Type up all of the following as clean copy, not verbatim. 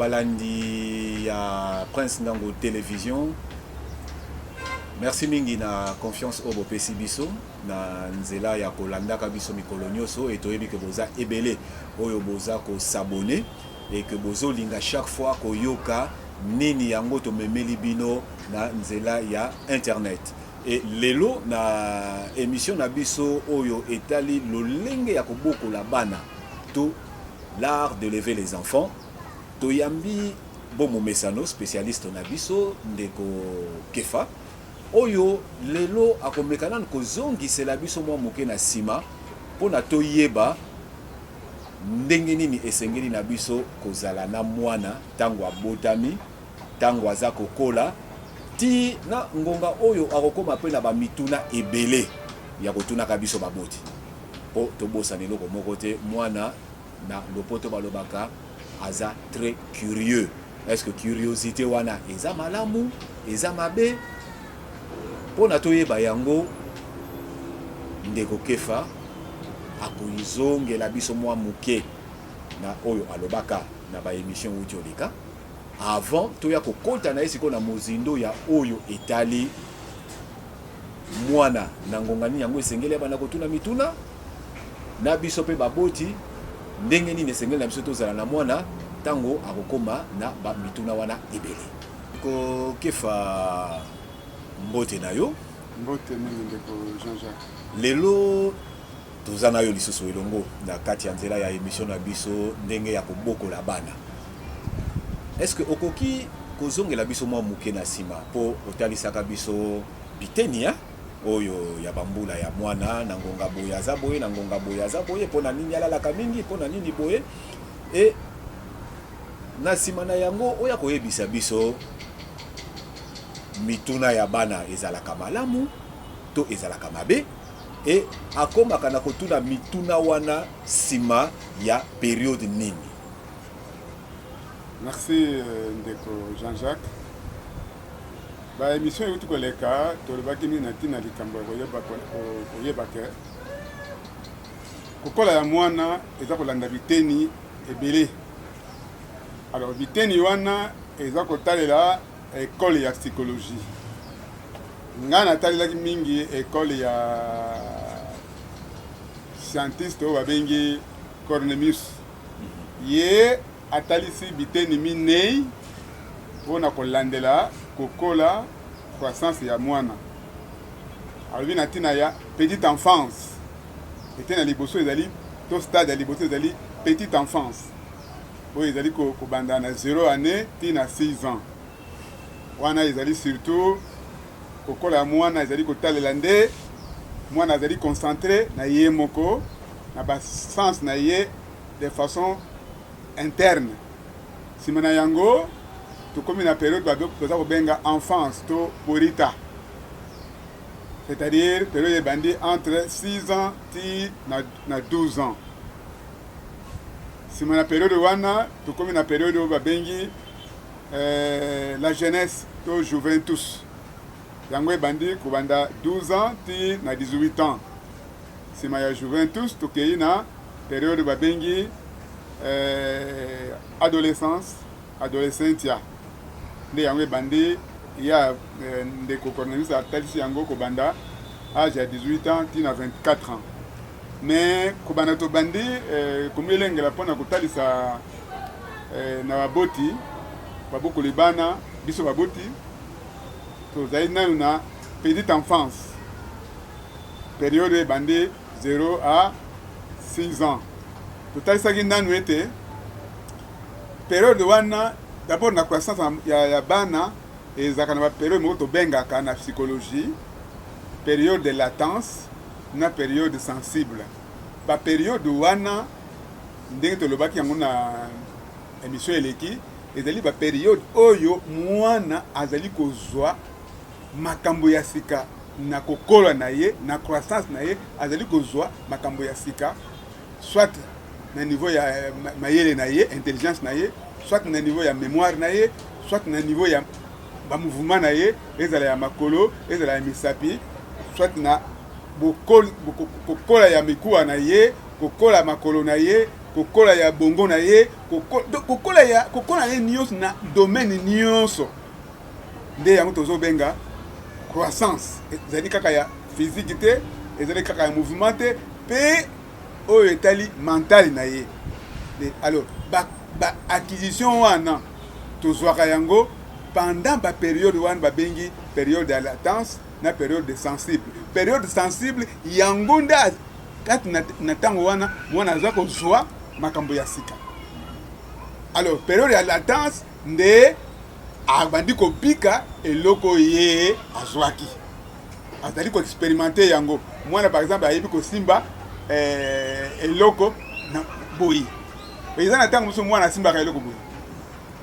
balandi ya Prince Ndango Télévision. Merci mingi na confiance au bopesi biso na nzela ya kolanda ka biso mikolo nyonso et toyebi que boza ebele oyo boza ko s'abonner et que bozo linga chaque fois ko yoka nini yango to memeli bino na nzela ya internet. Et lelo na émission na biso oyo etali lolenge ya koboko la bana to l'art de lever les enfants. Toyambi Bomo Mesano, spécialiste na biso ndeko Kefa. Oyo lelo akomekana kozongi sela biso mwa moke na sima pona toyeba ndenge nini esengeli na biso kozala na mwana tango abotami tango aza kokola ti na ngonga oyo akokoma pe na bamituna ebele ya kotuna ka biso baboti po tobosana eloko moko te mwana na lopoto balobaka aza très curieux. Est-ce que curiosité wana eza malamu eza mabe pona toyeba yango ndeko Kefa akoyizongela biso mwa muke na oyo alobaka na ba émission uti olika avant toya kokota na esiko na mozindo ya oyo etali mwana na ngongani yango esengeli bana kotuna mituna na biso pe baboti ndenge nini esengeli na biso tozala na mwana tango akokoma na ba mituna wana ebele ko Kefa mbote na yo mbote mingi ndeko Jean-Jacques lelo tozana yo lisusu elongo na kati ya nzela ya émission na biso ndenge ya kobokola bana. Est-ce que okoki kozongela biso mwa muke na sima po otalisaka biso bitenia oyo ya bambula ya mwana na ngonga boye aza boye na ngonga boye aza boye pona nini alalaka mingi pona nini boye et na sima na yango oya koyebisa biso mituna ya bana ezalaka malamu to ezalaka mabe et akomaka na kotuna mituna wana sima ya période nini. Merci ndeko Jean-Jacques. Ba émission yuti koleka tolobaki mingi na tina likambo koyeba ke kokola ya mwana eza kolanda biteni ebele. Alors biteni wana eza kotalela école ya psychologie. Nga natalelaki mingi école ya scientiste oyo babengi Cornelius. Ye atalisi biteni minei mpona kolandela kokola croissance ya mwana. Alobi na ntina ya petite enfance. Ete na liboso ezali to stade ya liboso ezali petite enfance. Oyo ezali kobanda na 0 année ti na 6 ans. Wana ezali surtout kokola ya mwana ezali kotalela nde mwana azali concentré na ye moko na ba sens na ye de façon interne. Sima na yango tokomi na période toza kobenga enfance to porita, c'est-à-dire période ebandi entre 6 ans ti na 12 ans. Sima na période wana tokomi na période oyo babengi la jeunesse to juventus. Yango ebandi kobanda 12 ans ti na 18 ans. Sima ya juventus tokei na période babengi adolescentia. Nde yango ebandi ya ndeko Cornelius atalisi yango kobanda âge ya 18 ans ti na 24 ans. Mais kobanda tobandi komilengela mpona kotalisa na baboti babokoli bana biso baboti tozali nanu na petite enfance, période ebandi 0 à 6 ans. Totalisaki nanu ete période wana d'abord na croissance ya bana ezalaka na bapériode moko tobengaka na psychologie période de latence na période sensible. Bapériode wana ndenge tolobaki yango na émission eleki ezali bapériode oyo mwana azali kozwa makambo ya sika na kokola na ye na croissance na ye azali kozwa makambo ya sika soit na niveau ya mayele na ye intelligence na ye soit na niveau ya mémoire na ye soit na niveau ya ba mouvement na ye ezala ya makolo ezala ya misapi soit na kokola ya mikuwa na ye kokola makolo na ye kokola ya bongo na ye kokola ye nyonso na domaine nyonso nde yango tozobenga croissance ezali kaka ya physique te ezali kaka ya mouvement te mpe oyo etali mentale na ye. Alors acquisition wana tozwaka yango pendant période wana babengi période de latence na période de sensible. Période sensible yango nde kati na ntango wana mwana aza kozwa makambo ya sika. Alors période ya latence nde abandi kobika eloko ye azwaki azali koexperimente yango. Mwana par exemple ayebi kosimba eloko na boyi eza na ntango mosusu mwana asimbaka eloko boyi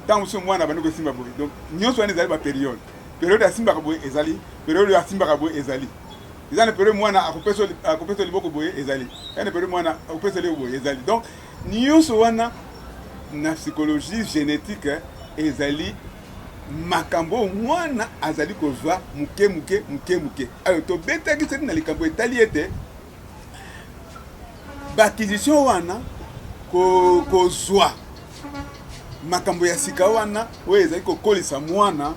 ntango mosusu mwana abandi kosimba boyi. Donc nyonso wana ezali bapériode. Période asimbaka boyi ezali, période asimbaka boyi ezali. Eza na période mwana akopesa liboko boye ezali, eza na période mwana akopesa liboko boye ezali. Donc nyonso wana na psychologie génétique ezali makambo mwana azali kozwa muke. Alors tobetaki seti na likambo etali ete baakquisition wana kozwa makambo ya sika wana oyo ezali kokolisa mwana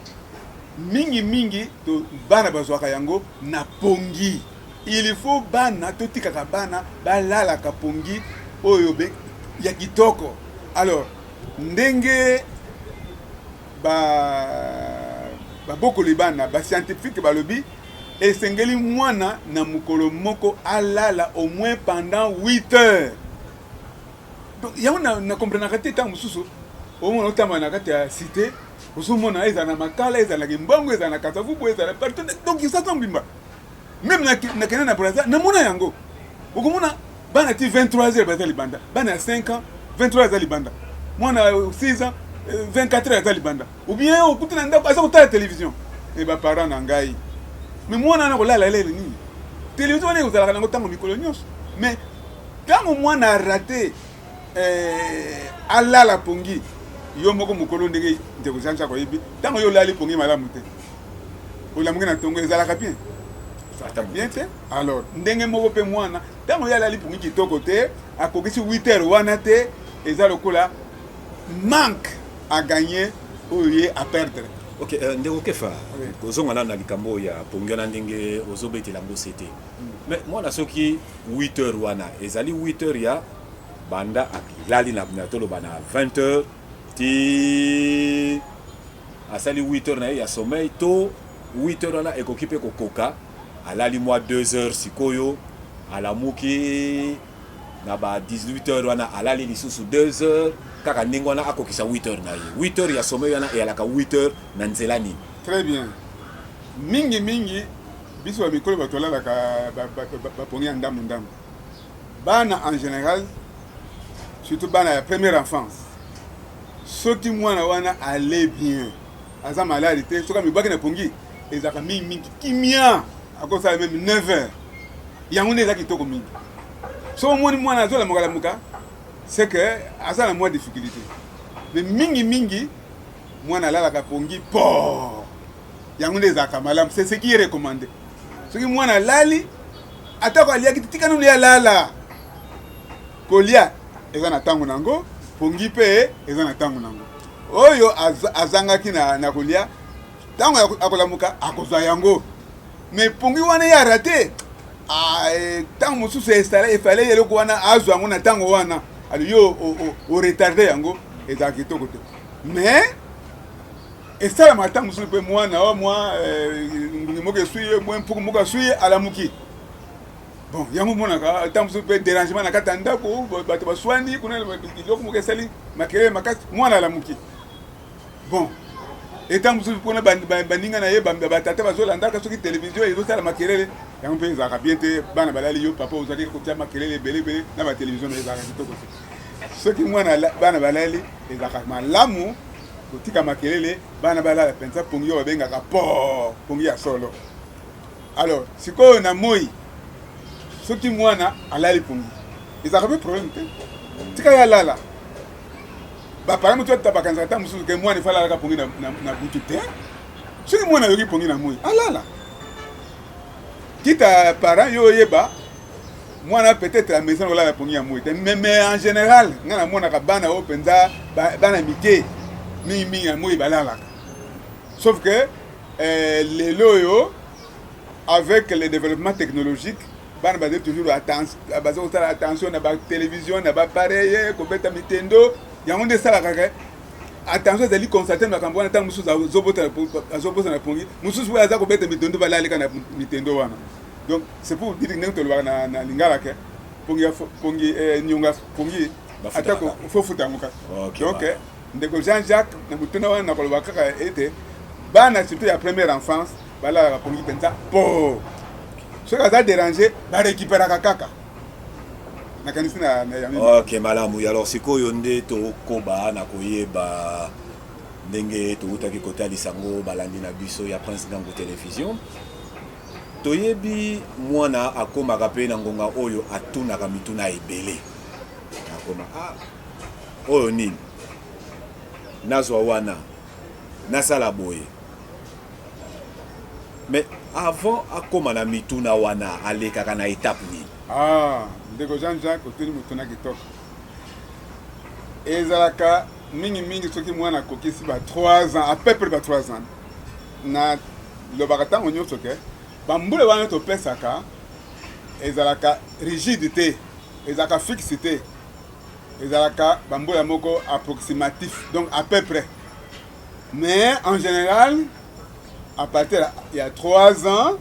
mingi to bana bazwaka yango na pongi. Il faut bana totikaka bana balalaka pongi oyo be ya kitoko. Alors ndenge babokoli bana scientifique balobi esengeli mwana na mukolo moko alala au moins pendant 8 heures. Donc yango na comprendre te tant mususu au moins otama na kati ya cité osomona eza na makala eza na kimbongo eza na kasavubu eza na partout. Donc ça tombe bimba même na kena na braza na mona yango okomona bana ti 23 heures bazali banda bana 5 ans 23 heures libanda mwana 6 ans 24 heures libanda ou bien okutina ndako asa kotala télévision et ba parents na ngai mais mwana na kolala lele nini télévision ne uzala kana ngotango mikolo nyonso. Mais tango mwana raté alala pongi yo moko mukolo ndenge ndeko jancha ko yibi tango yo lali pongi malamu te olamunga na tongo ezalaka bien bien te. Alors ndenge moko pe mwana tango yo lali pongi kitoko te akokisi 8 heures wana te eza lokola manque à gagner ou à perdre. Ok, ndeko kefa kozonga na likambo ya pongi na ndenge ozobeti lango c'était. Mais moi na soki 8 heures wana ezali 8 heures ya banda akilali na tolo bana 20 heures ti asali 8 heures na ya sommeil to 8 heures na ekokipe kokoka alali moi 2 heures sikoyo alamuki na ba 18 heures wana alali lisusu 2 heures kaka ndenge wana akokisa 8 heures na ye 8 heures ya sommeil wana e alaka 8 heures na nzelani. Très bien. Mingi biso ba mikolo batolala ka ba pongi ndamu bana en général surtout bana ya première enfance soki mwana wana allait bien aza malade te soka mibaki na pongi ezaka mingi kimia akosa même 9 heures yango ne ezaki toko mingi so moni mwana azola mokalamuka c'est que aza na moins difficulté mais mingi mwana alalaka pongi po yango ne ezaka malamu. C'est ce qui est recommandé. Soki mwana lali atako aliaki tikana no ya lala kolia eza na tango nango pongi pe eza na tango nango oyo azangaki na kolia tango akolamuka akozwa yango. Mais pongi wana ya raté tango mosusu installé efale yeloko wana azwa yango na tango wana alors yo o retardé yango eza kitoko te. Mais esala matango mosusu pe mwana o mwa ngungi moko suye mwa mpuku moko suye alamuki. Bon, yango monaka tango mosusu pe dérangement na kata ndako bato baswani kuna biloko moko esali makelele makasi mwana alamuki. Bon, etango mosusu mpona baninga na ye batata bazolandaka soki télévision ezosala makelele yango mpe ezalaka bien te bana balali yo papa ozalaki kotia makelele ebele na batelevizio ezalaka kitoko te. Soki mwana bana balali ezalaka malamu kotika makelele bana balala pensa pongi oyo babengaka pongi ya solo. Alors sikoyo na moi soki mwana alali pongi ezalaka pe problème te tika ya lala bapara moto atabakanzaka ta mosusu ke mwana efalalaka pongi na butu te. Soki mwana yoki pongi na moi alala kita parent yo oyeba moi peut-être la maison là pour nier moi mais en général ngana mona ka bana o penza bana mike mi moi balala sauf que les loyo avec le développement technologique bana ba toujours attention na ba télévision na ba pareil ko beta mitendo yango de sala kaka attention ezali constater makambo wana ntango mosusu azobota na pongi mosusu oyo aza kobeta mitendo balaleka na mitendo wana donc c'est pour dire ndenge tolobaka na lingala ke pongi nyonga pongi atako fo futa yango kaka donc ndeko Jean-Jacques na mutuna wana na koloba kaka ete bana surtout ya première enfance balalaka pongi mpenza po soki aza déranger barécupéraka kaka nakanisi na ok malamu alors sikoyo nde tokoba na koyeba ndenge toutaki kotalisa yango balandi na biso ya Prince Ndango télévision toyebi mwana akomaka mpe na ngonga oyo atunaka mituna ebele akoma oyo nini nazwa wana nasala boye mais avant akoma na mituna wana alekaka na étape nini ndeko Jean-Jacques oteli mutuna kitoko ezalaka mingi soki mwana akokisi ba 3 ans à peu près ba 3 ans na lobaka ntango nyonso ke bambula wana topesaka ezalaka rigidité ezalaka fixité ezalaka bambula moko approximatif donc à peu près mais en général à partir il y a 3 ans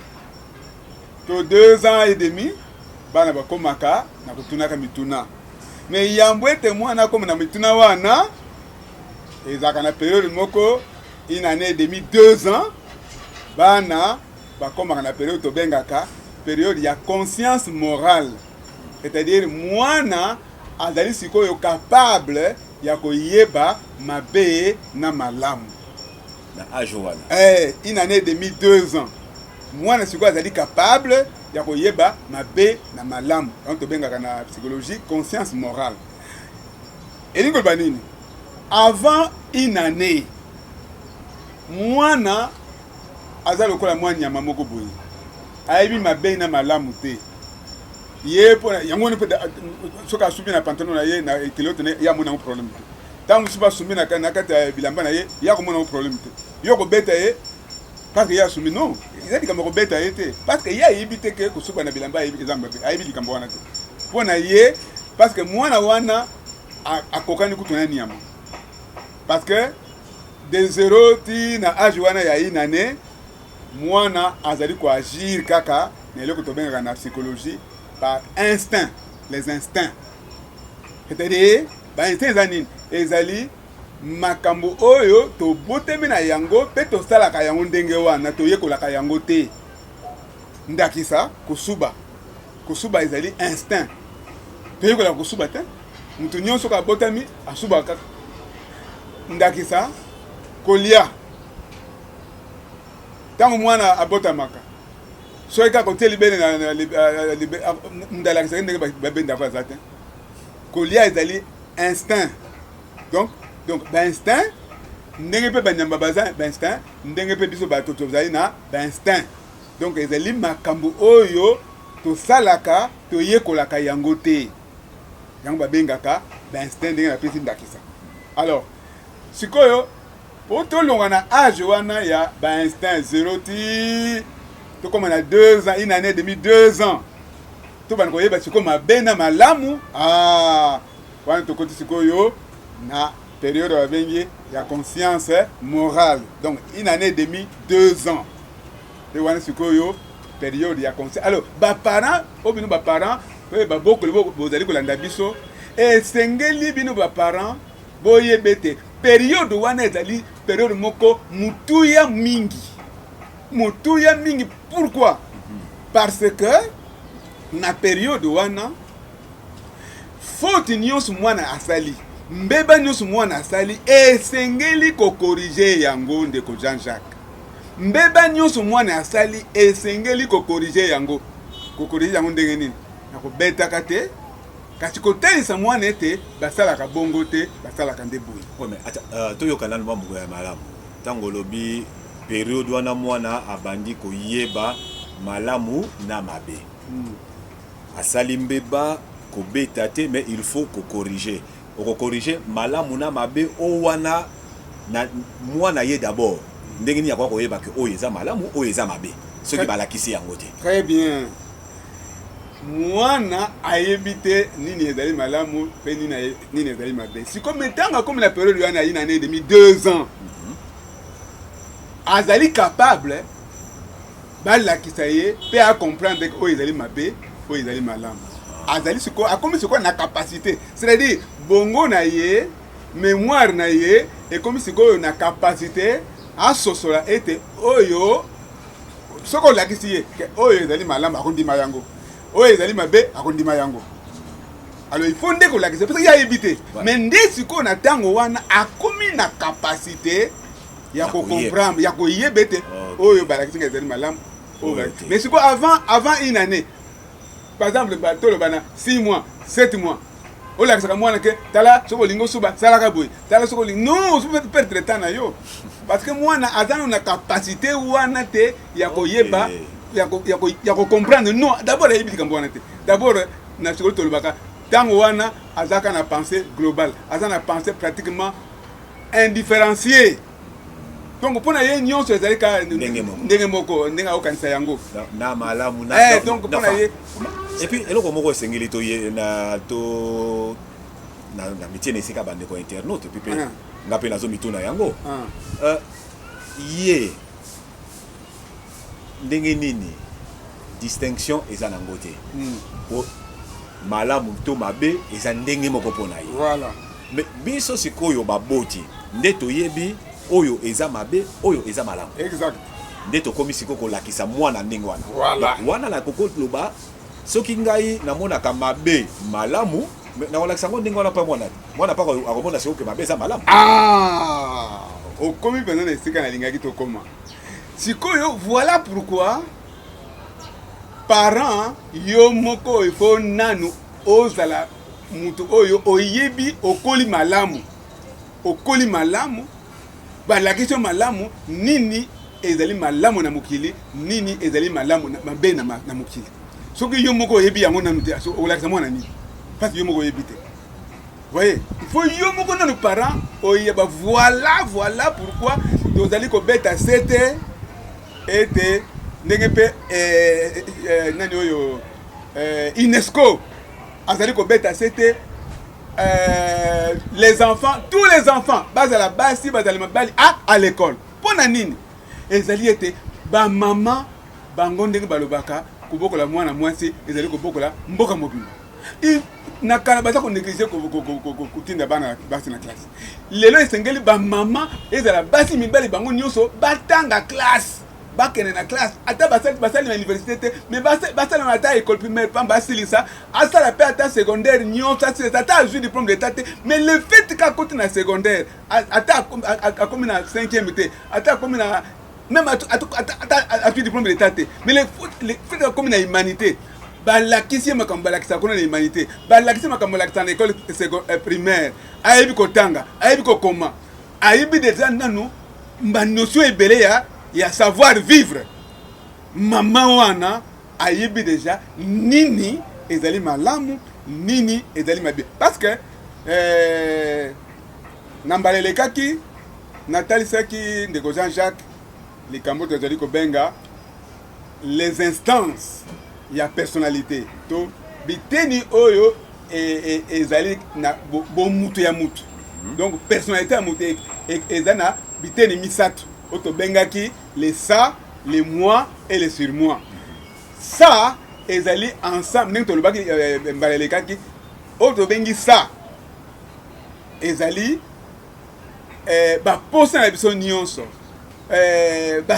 to 2 ans et demi bana bakomaka na kutunaka mituna mais yambo ete mwana koma na mituna wana ezaka na période moko une année et demi 2 ans bana bakomaka na période tobengaka période ya conscience morale c'est-à-dire mwana azali sikoyo capable ya koyeba mabe na malamu na âge wana une année et demi 2 ans mwana sikoyo azali capable ya koyeba mabe na malamu donc tobengaka na psychologie conscience morale elingi koloba nini avant une année mwana aza lokola mwa nyama moko boye ayebi mabe na malamu te ye po yango wana mpe soki asubi na pantalon na ye na ekele oyo ye amona yango problème te ntango mosusu basumbi na kati ya bilamba na ye ye akomona yango problème te yo kobeta ye parce que ye asumbi non eza likambo kobeta ye te parce que ye ayebi te ke kosuba na bilamba eza mabe ayebi likambo wana te mpo na ye parce que mwana wana akokani kutu na nyama parce que de 0 ti na âge wana ya une année mwana azali koagir kaka na eloko tobengaka na psychologie par instinct les instincts c'est-à-dire bainstinct eza nini ezali makambo oyo tobotemi na yango mpe tosalaka yango ndenge wana toyekolaka yango te ndakisa kosuba ezali instinct toyekolaka kosuba te mutu nyonso kabotami asubaka kaka ndakisa kolia ntango mwana abotamaka soki kaka otie libene ndalakisaki ndenge babendako aza te kolia ezali instinct donc bainstinct ndenge mpe banyamba baza bainstinct ndenge mpe biso bato tozali na bainstinct donc ezali makambo oyo tosalaka toyekolaka yango te yango babengaka bainstinct ndenge napesi ndakisa alors sikoyo po tolonga na âge wana ya bainstinct 0 ti tokoma na 2 ans une année et demi 2 ans tobana koyeba sikoyo mabe na malamu wana tokoti sikoyo na période babengi ya conscience morale donc une année et demi 2 ans te wana sikoyo période ya conscience alors baparent o bino baparent oyo babokoli bozali kolanda biso esengeli bino baparent boyebe te période wana ezali période moko mutuya mingi pourquoi parce que na période wana faute nyonso mwana asali mbeba nyonso mwana asali esengeli kokorige yango ndeko Jean-Jacques mbeba nyonso mwana asali esengeli kokorige yango ndenge nini na kobetaka te kasi kotelisa mwana ete basalaka bongo te basalaka nde boye toyokana na mambo ya malamu ntango lobi periode wana mwana abandi koyeba malamu na mabe asali mbeba kobeta te mais il faut corriger corriger malamu na mabe o wana na mwana ye d'abord ndenge ni yakwa koyeba ke oyo eza malamu oyo eza mabe soki balakisi yango te. Très bien. Mwana ayebi te nini ezali malamu pe nini ezali mabe. Si comme metanga comme la période yana une année et demie 2 ans. Azali capable balakisa ye pe a comprendre que oyo ezali mabe oyo ezali malamu. Azali siko akomi siko na capacité. C'est-à-dire bongo na ye mémoire na ye et comme siko na capacité a sosola ete oyo soko lakisi ye ke oyo ezali malamu akondima yango. Oyo ezali mabe akondima yango. Alors il faut ndeko lakisa parce qu'il y a évité. Mais ndesi ko na tango wana akomi na capacité ya ko comprendre ya ko yebete oyo balakisi ezali malamu. Mais siko avant une année par exemple bato le bana 6 mois 7 mois o lakisa mwana ke tala soko lingo suba sala ka boy tala soko lingo non vous pouvez perdre temps na yo parce que mwana azana na capacité wana te ya ko yeba ya ko comprendre non d'abord yebi ka mwana te d'abord na soko to lubaka tango wana azaka na pensée globale azana na pensée pratiquement indifférenciée. Donc pour na ye nyonso ezali ka ndenge moko ndenge okanisa yango na malamu na donc pour na ye et puis eloko moko esengeli to ye na métier na esika bande ko internaute et puis ngape nazo mituna yango ye ndenge nini distinction eza nango te po malamu to mabe eza ndenge moko pona ye. Voilà. Mais biso sikoyo baboti nde toyebi oyo eza mabe oyo eza malamu. Exact. Nde tokomi siko kolakisa mwana ndenge wana. Voilà. Wana na koko loba soki ngai namona ka mabe malamu na kolakisa ngo ndenge wana pa mwana pa akomona siko ke mabe eza malamu. Ah! Okomi pendant na esika na lingaki to koma. Sikoyo voilà pourquoi parents yo moko il faut nanu ozala mutu oyo oyebi okoli malamu. Okoli malamu balakisho malamu nini ezali malamu na mokili nini ezali malamu na mabe na mokili soki yo moko oyebi yango nanu te olakisa mwana nini parce que yo moko oyebi te. Voyez, il faut yo moko nanu parents oyeba voilà pourquoi tozali kobeta sete ete ndenge pe nani oyo UNESCO azali kobeta sete les enfants, tous les enfants, bazala basi, bazala mabali à l'école. Pona nini? Ezali ete ba maman bangonde balobaka kubokola mwana mwasi ezali kubokola mboka mobile. I nakana baza ko négliger kutinda bana basi na classe. Lelo esengeli ba maman ezala basi mibali bango nyonso batanga classe. Bakene na classe ata basali na université mais basali na ata école primaire pamba silisa asa la ata secondaire nyonso ata a diplôme d'état mais le fait qu'a côté na secondaire ata comme na 5e té ata comme na même ata diplôme d'état mais le fait comme na humanité balakisi makambo balakisa kona na humanité balakisi makambo balakisa na école primaire ayebi kotanga ayebi kokoma ayebi déjà nanu mba notion ebele ya savoir vivre. Maman wana ayebi déjà nini ezali malamu nini ezali mabe parce que nambalelekaki natalisaki ndeko Jean-Jacques likambo tozali kobenga les instances ya personnalité to biteni oyo ezali na bomutu ya mutu donc personnalité ya mutu ezana biteni misato oto bengaki les ça, les moi et les surmoi. Ça, ils allaient ensemble. Nous avons dit oto bengi ça. Ils allaient poser la vision nyonso.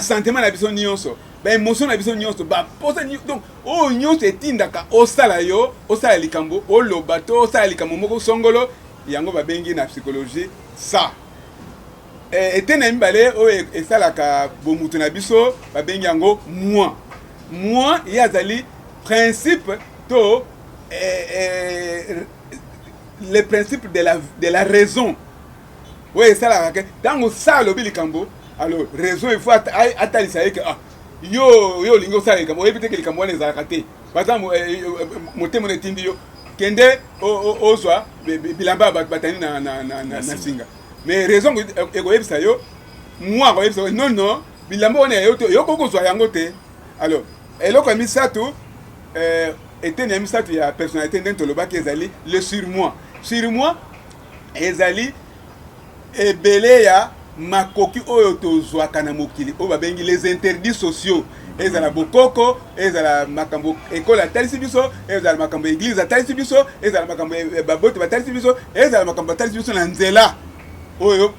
Sentiment la vision nyonso. Émotion la vision nyonso. Poser donc oh nyonso etindaka osala yo, osala likambo, o lobato, osala likambo moko songolo, yango ba bengi na psychologie ça. Et na mbale o esalaka bomutu na biso babengi yango moi yazali principe to le principe de la raison o esalaka ke tango ça lobi likambo alors raison il faut atalisa que yo lingo sa likambo oyebi te ke likambo wana ezalaka te par exemple motema na etindi yo kende ozwa bilamba batani na singa mais raison ekoyebisa yo moi akoyebisa yo non bilamba wana yo kokozwa yango te. Alors eloko ya misato eteni ya misato ya personnalité ndenge tolobaki ezali le surmoi ezali ebele ya makoki oyo tozwaka na mokili oyo babengi les interdits sociaux ezala bokoko ezala makambo ekole atalisi biso ezala makambo église atalisi biso ezala makambo babote batalisi biso ezala makambo batalisi biso na nzela oyo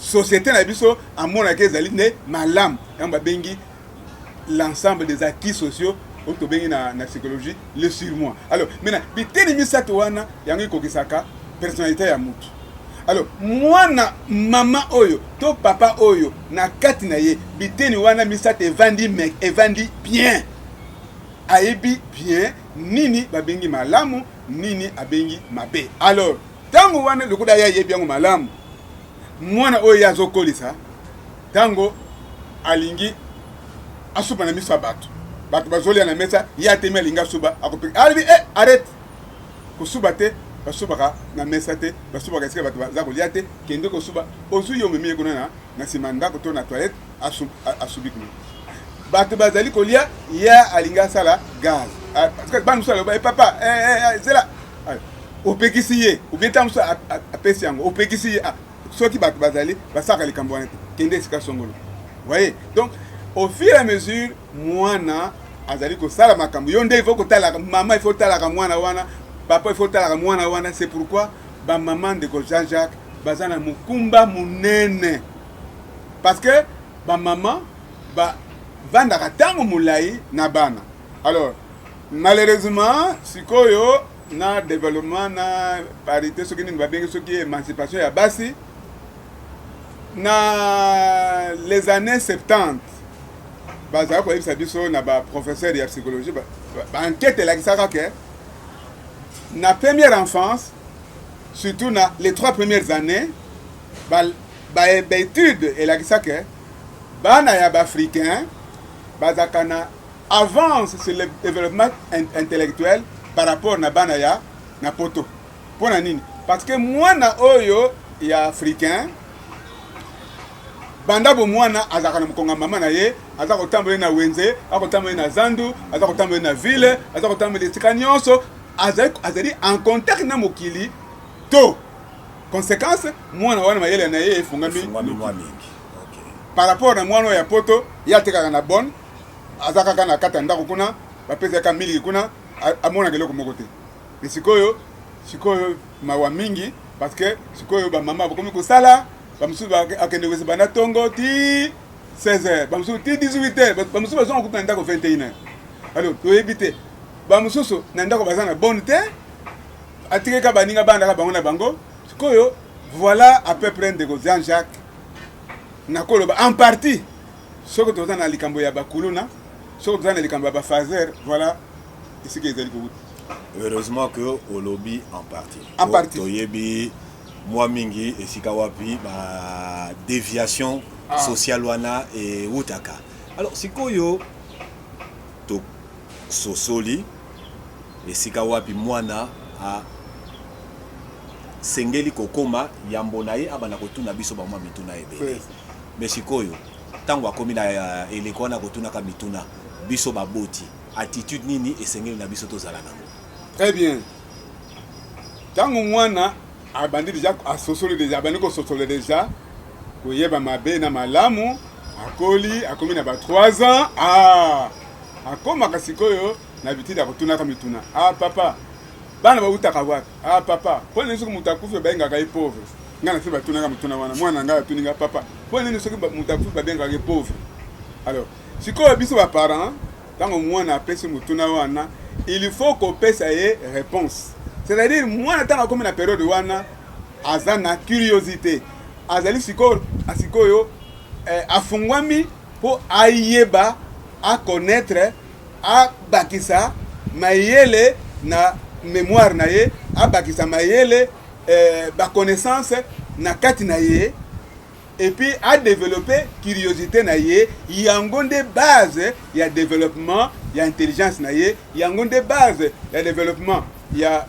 société na biso amonaki ezali ne malamu yango babengi l'ensemble des acquis sociaux oyo tobengi na psychologie le surmoi. Alors maintenant biteni misato wana yango ekokisaka personnalité ya mutu. Alors mwana mama oyo to papa oyo na kati na ye biteni wana misato evandi bien ayebi bien nini babengi malamu nini abengi mabe. Alors tango wana lokola ya yebi yango malamu mwana oyo yazokolisa tango alingi asuba na miso bato bazolia na mesa ya temi alinga suba akopika alibi arrête kosuba te basubaka na mesa te basubaka esika bato baza kolia te kende kosuba ozwi yo omemi ye kuna na nsima ndako to na toilette asubi kuna bato bazali kolia ya alinga asala gaz parce que bana mosusu aloba papa zela opekisi ye obien ntango mosusu apesi yango opekisi ye soki bato bazali basaka likambo wana te kende esika songolo voyez. Donc au fur et à mesure mwana azali kosala makambo yo nde il faut kotalaka mama il faut talaka mwana wana papa il faut talaka mwana wana. C'est pourquoi ba maman de Jean-Jacques bazana mukumba munene parce que ba maman ba vandaka tango mulai na bana. Alors malheureusement sikoyo na développement na parité soki nini babengi soki émancipation ya basi na les années 70 bazala koyebisa biso na baprofesseur ya psychologie baenquête elakisaka ke na première enfance surtout na les 3 premières années baétude elakisa ke bana ya baafricain bazalaka na avance sur le développement intellectuel par rapport na bana ya na poto. Mpona nini? Parce que mwana oyo ya africain banda bo mwana azaka na mkonga mama na ye azaka kotambola na wenze akotambola na zandu azaka kotambola na ville azaka kotambola esika nyonso azali en contact na mokili to conséquence mwana wana mayele na ye efungami mingi par rapport na mwana ya poto ya tekaka na bonne azaka kana kata ndako kuna bapesa ka miliki kuna amona keloko moko te. Mais sikoyo mawa mingi parce que sikoyo ba mama bakomi kosala bamusu akende kwese bana tongo ti 16h bamusu ti 18h bamusu bazon kuta ndako 21h. Alors toyebite bamususu na ndako bazana bonne te atikeka baninga banda ka bango na bango sikoyo. Voilà à peu près de Jean-Jacques nakoloba en partie soko tozana na likambo ya bakuluna soko tozana na likambo ya bafazer. Voilà ici que ezali ko. Heureusement que au lobby en en partie toyebi moi mingi esika wapi ba déviation sociale wana et utaka. Alors sikoyo to sosoli esika wapi mwana a sengeli kokoma yambo na ye abana kotuna biso ba mwa mituna ebele. Mais sikoyo tango akomi na elekona kotuna ka mituna biso baboti attitude nini esengeli na biso tozala nango. Très bien. Tango mwana abandi déjà asosole déjà abandi ko sosole déjà koyeba mabe na malamu akomi na ba 3 ans akoma kasikoyo na bitida kotuna ka mituna papa bana ba utaka wapi papa pone nsuku mutakufu bainga ka pauvre ngana se batuna ka mituna wana mwana ngala tuninga papa pone nsuku mutakufu babenga ka pauvre. Alors sikoyo biso ba parents tango mwana apesi mutuna wana il faut qu'on pèse une réponse. C'est-à-dire, moi, dans la période où on a une curiosité, azali siko asikoyo afungwami pour ayeba à connaître à bakisa mayele na mémoire na ye à bakisa mayele ba connaissance na kati na ye et puis à développer curiosité na ye yango nde base ya développement ya intelligence na ye yango nde base ya développement ya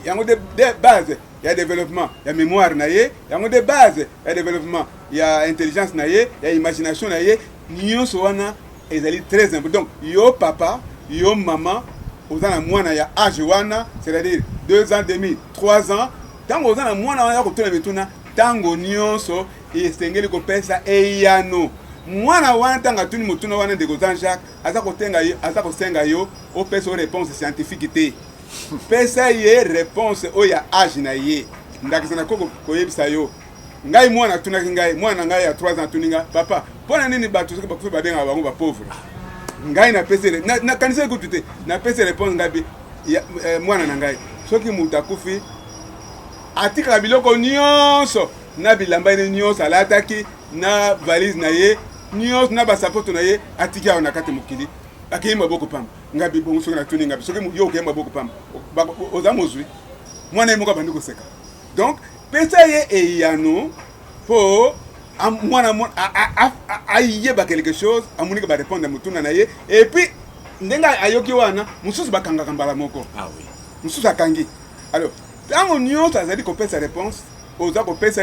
yango de base ya développement ya mémoire na ye yango de base ya développement ya intelligence na ye ya imagination na ye nyonso wana ezali très important. Donc yo papa yo maman oza na mwana ya âge wana, c'est-à-dire 2 ans demi 3 ans, tango oza na mwana wana ya kotuna mituna tango nyonso esengeli kopesa eyano mwana wana tanga tuni mutuna wana ndeko Jean-Jacques aza kosenga yo opesa réponse scientifique te pesa ye réponse oya âge na ye ndakisana koko koyebisa yo ngai mwana tunaki ngai mwana ngai ya 3 ans tuninga papa pona nini bato soki bakufi babenga bango ba pauvre ngai na pesa na kanisa ko tute na pesa réponse ngabi mwana na ngai soki mutu akufi atikala biloko nyonso na bilamba ene nyonso alataki na valise na ye nyonso na basapoto na ye atiki awa na kati mokili akei maboko pamba ngabi bongo soki na tuni ngabi soki yo okei maboko pamba oza mozwi mwana ye moko abandi koseka. Donc pesa ye eyano po mwana ayeba quelque chose amonika barépondre mutuna na ye et puis ndenga ayoki wana mususu bakangaka mbala moko mususu akangi. Alors tango nyonso azali kopesa réponse oza kopesa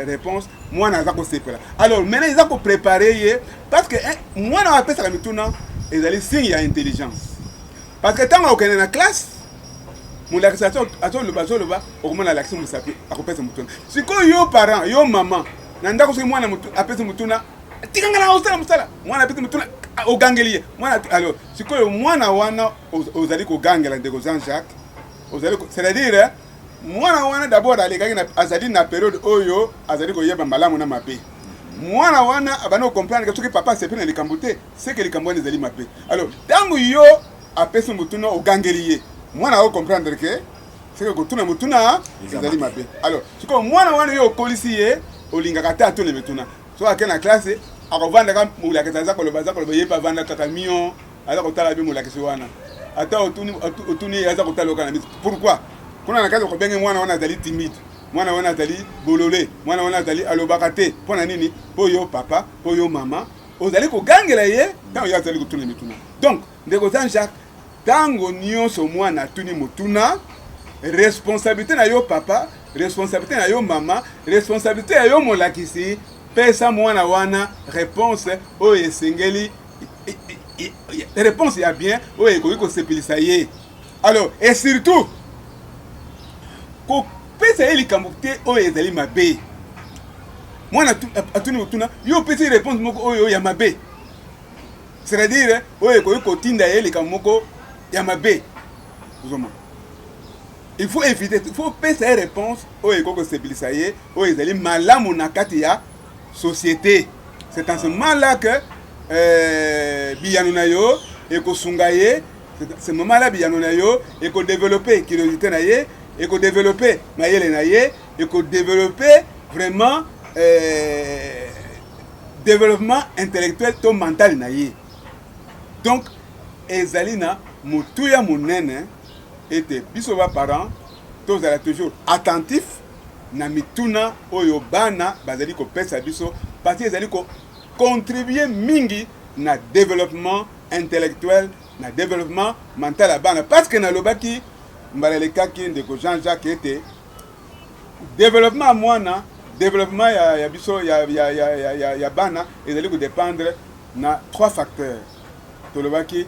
réponse mwana aza kosepela. Alors maintenant ils ont préparé ye parce que mwana apesa la mituna ezali signe ya intelligence parce que tango okende na classe mulakisa azoloba okomona lakisi musapi akopesa mutuna sikoyo yo parent yo maman na ndako soki mwana apesa mutuna tikangala osala musala mwana apesa mutuna ogangeli mwana. Alors sikoyo mwana wana ozali kogangela ndeko Jean-Jacques ozali c'est-à-dire mwana wana d'abord alekaki na azali na période oyo azali koyeba malamu na mabe mwana wana abana comprendre que soki papa sepena likambo te c'est que likambo ezali mabe. Alors tango yo apesa mutuna ogangeli ye mwana o comprendre que c'est que kotuna mutuna ezali mabe. Alors sikoyo mwana wana yo okolisi ye olingaka te atole mituna so akena classe akovanda ka mulakisa za koloba ye pa vanda kaka mion aza kotala bi mulakisi wana ata otuni aza kotala kana miti. Pourquoi kuna na kaza ko benge mwana wana azali timide mwana wana azali bolole mwana wana azali alobaka te pona nini po yo papa po yo mama ozali kogangela ye tango yo azali kotuna mituna. Donc ndeko Jean-Jacques tango nyonso mwana tuni mutuna responsabilité na yo papa responsabilité na yo mama responsabilité ya yo molakisi pesa mwana wana réponse oyo esengeli réponse ya bien oyo ekoki kosepelisa ye. Alors et surtout ko pesa ye likambo te oyo ezali mabe mwana atuni mutuna yo pesa réponse moko oyo ya mabe c'est-à-dire oyo ekoki kotinda ye likambo moko ya mabe. Il faut éviter, il faut pesa une réponse au éco stabiliser au ezali malamu na kati ya société. C'est en ce moment-là que biyano na yo eko sungaye, c'est moment-là biyano na yo eko développer curiosité na ye, eko développer mayele na ye, eko développer vraiment développement intellectuel to mental na ye. Donc ezali na mutuya munene était bisoba parents tous à toujours attentif na mituna oyo bana bazali ko pesa biso parce que ezali ko contribuer mingi na développement intellectuel na développement mental à bana parce que na lobaki mbalelekaki ndeko Jean-Jacques était développement mwana développement ya biso ya bana ezali ko dépendre na 3 facteurs to lobaki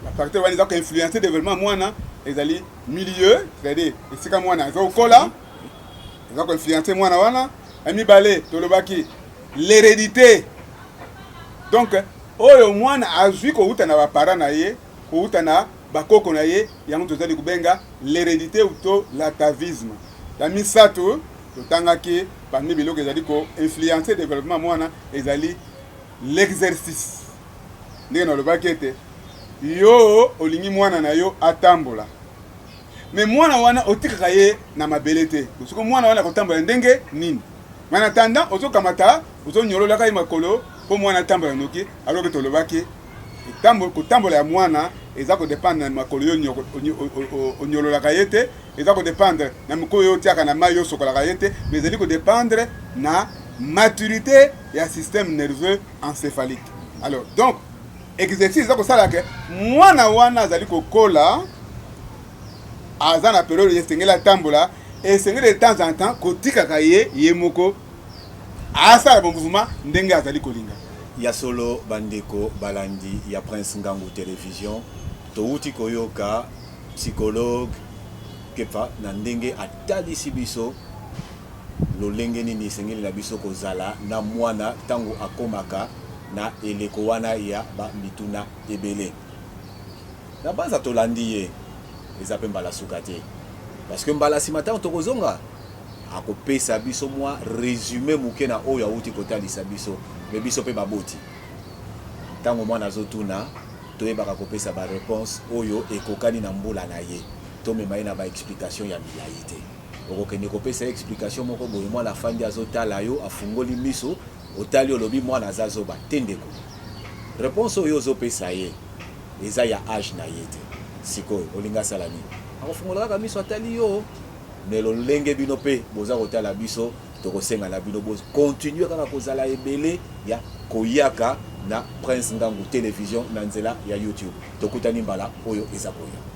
la facteur wani za ko influencer développement mwana ezali milieu, c'est-à-dire esika mwana azokola ezako influencer mwana wana amibale tolobaki l'hérédité. Donc oyo mwana azwi ko uta na ba parents na ye ko uta na bakoko na ye yango tozali kubenga l'hérédité ou to l'atavisme. La misato totangaki parmi biloko ezali ko influencer développement mwana ezali l'exercice. Ndenge na lobaki ete yo olingi mwana na yo atambola mais mwana wana otikaka ye na mabele te soko mwana wana kotambola ndenge nini mana tanda ozokamata ozonyololaka ye makolo po mwana atambola noki alors que tolobaki kotambola ya mwana eza kodépendre na makolo yo onyololaka ye te eza kodépendre na mikolo yo otiaka na mai yo osokolaka ye te mais ezali kodépendre na maturité ya système nerveux encéphalique. Alors donc exercice ça kosala ke mwana wana azali kokola aza na période esengeli atambola esengeli de temps en temps kotikaka ye moko asala bon mouvement ndenge azali kolinga. Ya solo bandeko balandi ya Prince Ngangu télévision touti koyoka psychologue kepa na ndenge atalisi biso lolenge nini esengeli na biso kozala na mwana tango akomaka na eleko wana ya ba mituna ebele na baza tolandi ye eza pe mbala suka te parce que mbala sima tango tokozonga akopesa biso mwa résumé moke na oyo auti kotalisa biso me biso pe baboti tango mwana azotuna toyebaka kopesa ba réponse oyo ekokani na mbula na ye tomema ye na ba explication ya milai te okokende kopesa explication moko boye mwana afandi azotala yo afungoli miso otali olobi mwana azazoba tendeko réponse oyo ozopesa ye eza ya âge na ye te sikoyo olinga sala nini akofungola kaka miso atali yo me lolenge bino mpe boza kotala biso tokosenga na bino boza continue kaka kozala ebele ya koyaka na Prince Ngangu télévision na nzela ya YouTube tokutani mbala oyo eza koya.